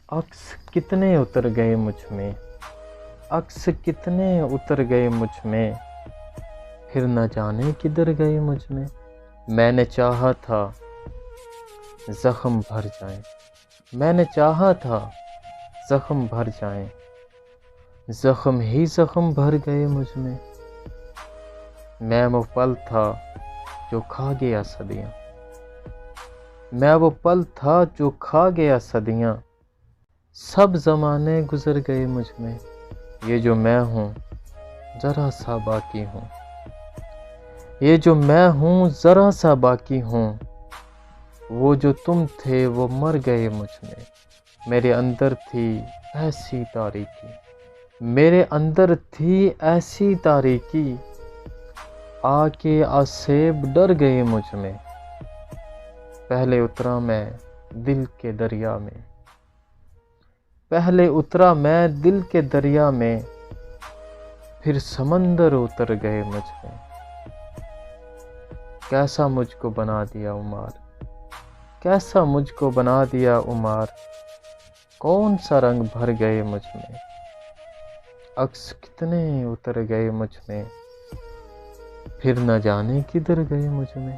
عکس کتنے اتر گئے مجھ میں، عکس کتنے اتر گئے مجھ میں، پھر نہ جانے کدھر گئے مجھ میں نے چاہا تھا زخم بھر جائیں، میں نے چاہا تھا زخم بھر جائیں، زخم ہی زخم بھر گئے مجھ میں وہ پل تھا جو کھا گیا صدیاں، میں وہ پل تھا جو کھا گیا صدیاں، سب زمانے گزر گئے مجھ میں، یہ جو میں ہوں ذرا سا باقی ہوں، یہ جو میں ہوں ذرا سا باقی ہوں، وہ جو تم تھے وہ مر گئے مجھ میں، میرے اندر تھی ایسی تاریکی، میرے اندر تھی ایسی تاریکی، آ کے آسیب ڈر گئے مجھ میں، پہلے اترا میں دل کے دریا میں، پہلے اترا میں دل کے دریا میں، پھر سمندر اتر گئے مجھ میں، کیسا مجھ کو بنا دیا عمار، کیسا مجھ کو بنا دیا عمار، کون سا رنگ بھر گئے مجھ میں، عکس کتنے اتر گئے مجھ میں، پھر نہ جانے کدھر گئے مجھ میں۔